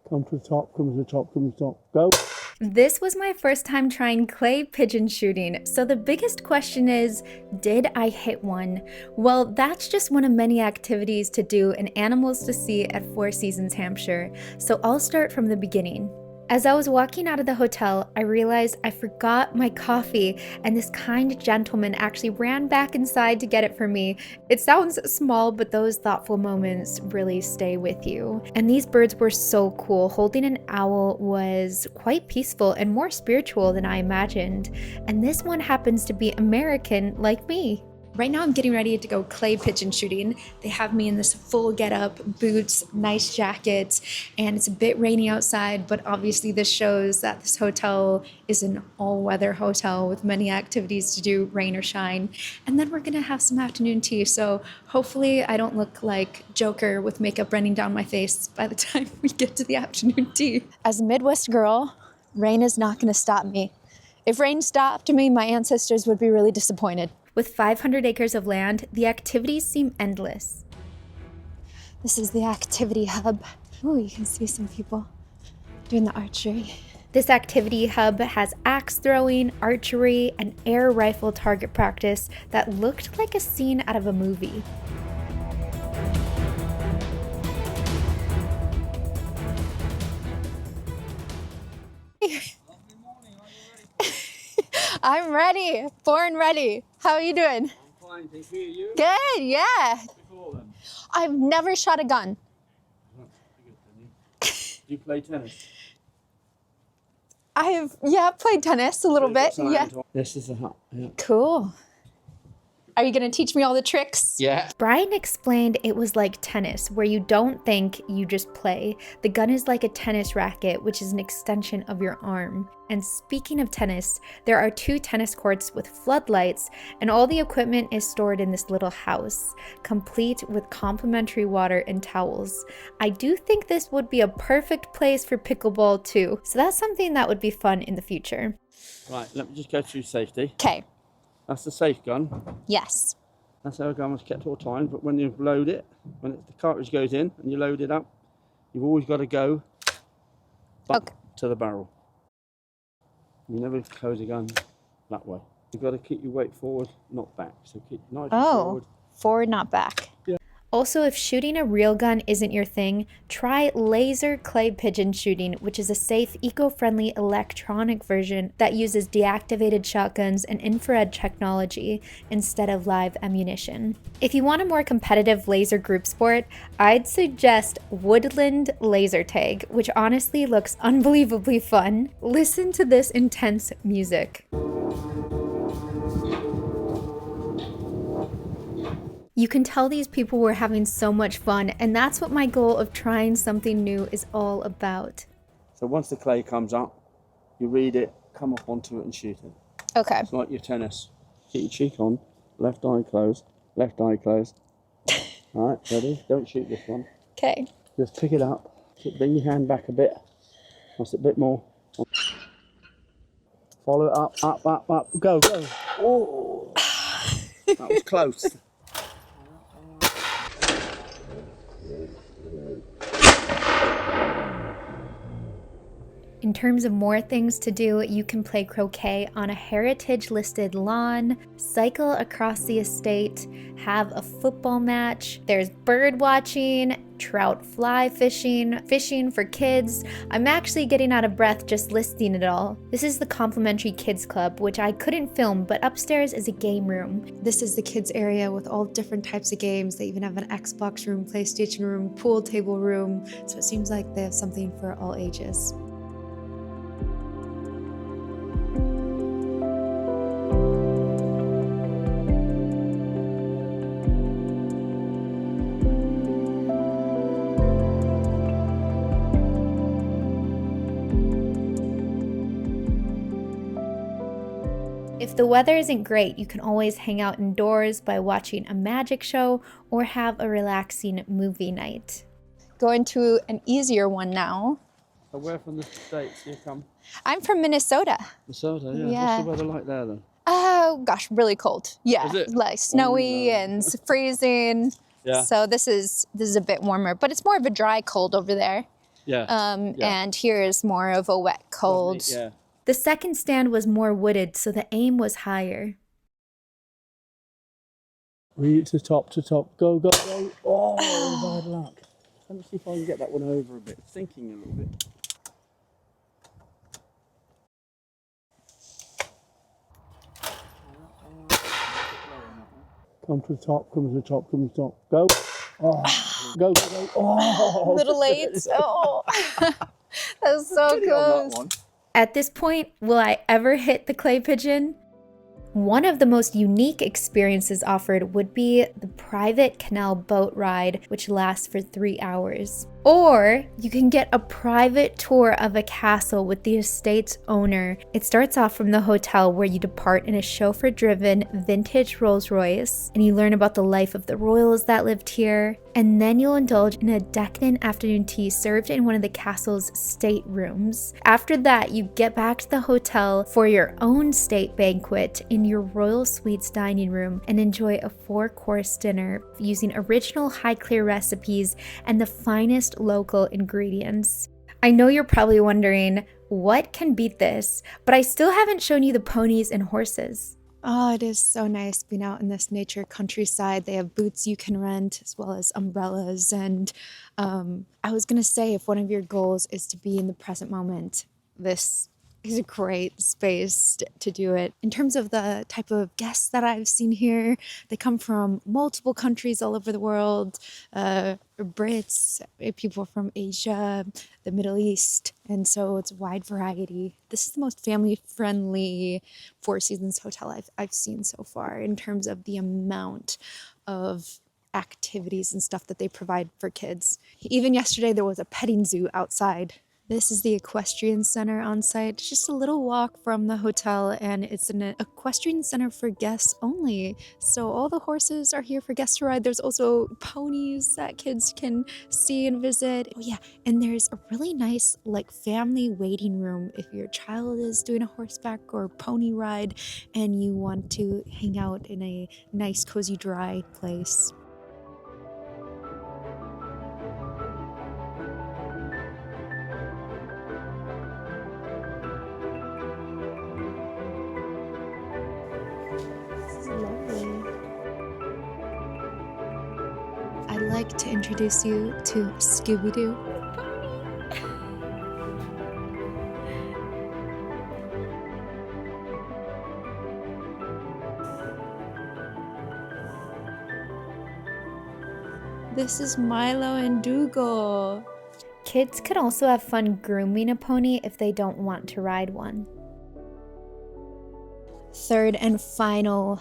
Come to the top, come to the top, come to the top. Go. This was my first time trying clay pigeon shooting, so the biggest question is, did I hit one? Well, that's just one of many activities to do and animals to see at Four Seasons Hampshire, so I'll start from the beginning. As I was walking out of the hotel, I realized I forgot my coffee, and this kind gentleman actually ran back inside to get it for me. It sounds small, but those thoughtful moments really stay with you. And these birds were so cool. Holding an owl was quite peaceful and more spiritual than I imagined. And this one happens to be American like me. Right now I'm getting ready to go clay pigeon shooting. They have me in this full getup, boots, nice jacket, and it's a bit rainy outside, but obviously this shows that this hotel is an all-weather hotel with many activities to do, rain or shine. And then we're gonna have some afternoon tea, so hopefully I don't look like Joker with makeup running down my face by the time we get to the afternoon tea. As a Midwest girl, rain is not gonna stop me. If rain stopped me, my ancestors would be really disappointed. With 500 acres of land, the activities seem endless. This is the activity hub. Oh, you can see some people doing the archery. This activity hub has axe throwing, archery, and air rifle target practice that looked like a scene out of a movie. I'm ready, born ready. How are you doing? I'm fine, thank you. You? Good, yeah. Before then? I've never shot a gun. Do you play tennis? I have, played tennis a little bit, yeah. This is the hut, yeah. Cool. Are you gonna teach me all the tricks? Yeah. Brian explained it was like tennis, where you don't think, you just play. The gun is like a tennis racket, which is an extension of your arm. And speaking of tennis, there are 2 tennis courts with floodlights, and all the equipment is stored in this little house, complete with complimentary water and towels. I do think this would be a perfect place for pickleball too, so that's something that would be fun in the future. Right, let me just go through safety. Okay. That's the safe gun. Yes. That's how a gun was kept all the time, but when you load it, the cartridge goes in and you load it up, you've always got to go back to the barrel. You never close a gun that way. You've got to keep your weight forward, not back. So keep nice and forward. Forward, not back. Yeah. Also, if shooting a real gun isn't your thing, try laser clay pigeon shooting, which is a safe, eco-friendly electronic version that uses deactivated shotguns and infrared technology instead of live ammunition. If you want a more competitive laser group sport, I'd suggest woodland laser tag, which honestly looks unbelievably fun. Listen to this intense music. You can tell these people were having so much fun, and that's what my goal of trying something new is all about. So once the clay comes up, you read it, come up onto it and shoot it. Okay. It's like your tennis. Keep your cheek on, left eye closed, left eye closed. All right, ready? Don't shoot this one. Okay. Just pick it up, bring your hand back a bit. That's a bit more. Follow it up, up, up, up, go, go. Oh, that was close. In terms of more things to do, you can play croquet on a heritage-listed lawn, cycle across the estate, have a football match, there's bird watching, trout fly fishing, fishing for kids. I'm actually getting out of breath just listing it all. This is the complimentary kids club, which I couldn't film, but upstairs is a game room. This is the kids area with all different types of games. They even have an Xbox room, PlayStation room, pool table room, so it seems like they have something for all ages. If the weather isn't great, you can always hang out indoors by watching a magic show or have a relaxing movie night. Going to an easier one now. So where from the States do you come? I'm from Minnesota. Minnesota, yeah. Yeah. What's the weather like there then? Oh gosh, really cold. Yeah, Is it? like snowy and freezing. Yeah. So this is a bit warmer, but it's more of a dry cold over there. Yeah. And here is more of a wet, cold. Lovely, yeah. The second stand was more wooded, so the aim was higher. Read it to top, go, go, go. Oh, bad luck. Let me see if I can get that one over a bit. Sinking a little bit. Come to the top, come to the top, come to the top. Go. Oh, go, go, go. Oh, A little late. Oh, that was so close. At this point, will I ever hit the clay pigeon? One of the most unique experiences offered would be the private canal boat ride, which lasts for 3 hours. Or you can get a private tour of a castle with the estate's owner. It starts off from the hotel where you depart in a chauffeur-driven vintage Rolls Royce, and you learn about the life of the royals that lived here. And then you'll indulge in a decadent afternoon tea served in one of the castle's staterooms. After that, you get back to the hotel for your own state banquet in your royal suite's dining room and enjoy a 4-course dinner using original Highclere recipes and the finest local ingredients. I know you're probably wondering, what can beat this? But I still haven't shown you the ponies and horses. Oh, it is so nice being out in this nature countryside. They have boots you can rent as well as umbrellas. And I was going to say, if one of your goals is to be in the present moment, this is a great space to do it. In terms of the type of guests that I've seen here, they come from multiple countries all over the world, Brits, people from Asia, the Middle East, and so it's a wide variety. This is the most family-friendly Four Seasons hotel I've seen so far in terms of the amount of activities and stuff that they provide for kids. Even yesterday, there was a petting zoo outside. This is the Equestrian Center on site. It's just a little walk from the hotel, and it's an equestrian center for guests only. So all the horses are here for guests to ride. There's also ponies that kids can see and visit. Oh yeah, and there's a really nice family waiting room if your child is doing a horseback or pony ride and you want to hang out in a nice, cozy, dry place. I'd like to introduce you to Scooby-Doo. This is Milo and Dougal. Kids could also have fun grooming a pony if they don't want to ride one. Third and final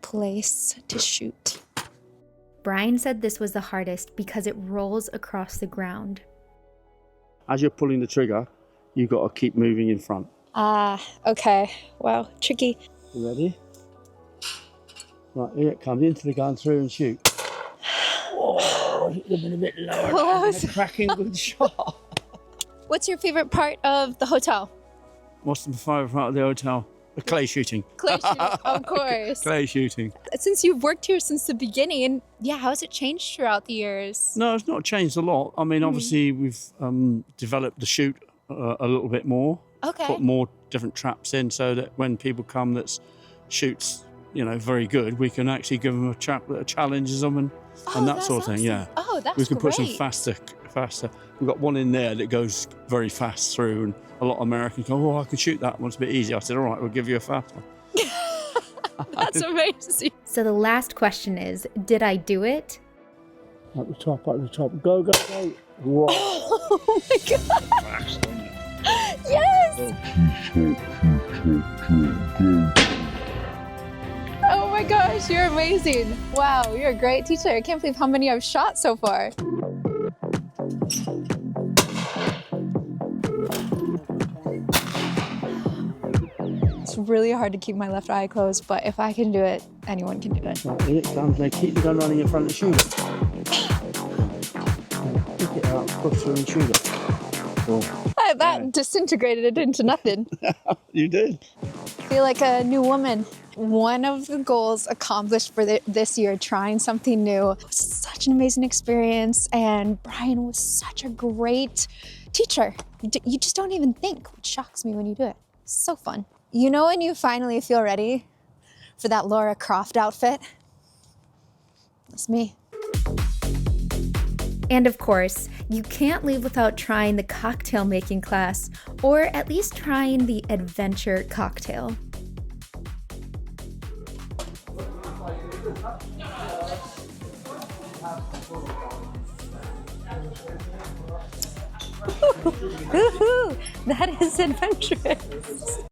place to shoot. Brian said this was the hardest because it rolls across the ground. As you're pulling the trigger, you've got to keep moving in front. Okay. Wow, tricky. You ready? Right, here it comes, into the gun, through and shoot. Oh, it would have been a bit lower. Close. A cracking good shot. What's your favorite part of the hotel? What's the favorite part of the hotel? The clay shooting. Clay shooting, of course. Clay shooting. Since you've worked here since the beginning, how has it changed throughout the years? No, it's not changed a lot. I mean, obviously, we've developed the shoot a little bit more. Okay. Put more different traps in so that when people come that shoots, very good, we can actually give them a trap that challenges them and that sort of thing. Yeah. Oh, that's great. We can put some faster. We've got one in there that goes very fast through, and a lot of Americans go, "Oh, I can shoot that one. It's a bit easy." I said, "All right, we'll give you a fast one." That's amazing. So the last question is, did I do it? At the top. Go, go, go. Whoa. Oh my God. Yes. Oh my gosh, you're amazing. Wow, you're a great teacher. I can't believe how many I've shot so far. It's really hard to keep my left eye closed, but if I can do it, anyone can do it. Right, here it comes. Now keep the gun running in front of the shoot it. Pick it out, push through and shoot it. Cool. That disintegrated it into nothing. You did. I feel like a new woman. One of the goals accomplished for this year, trying something new. It was such an amazing experience, and Brian was such a great teacher. You just don't even think, which shocks me when you do it. So fun. You know when you finally feel ready for that Laura Croft outfit? That's me. And of course, you can't leave without trying the cocktail making class, or at least trying the adventure cocktail. That is adventurous.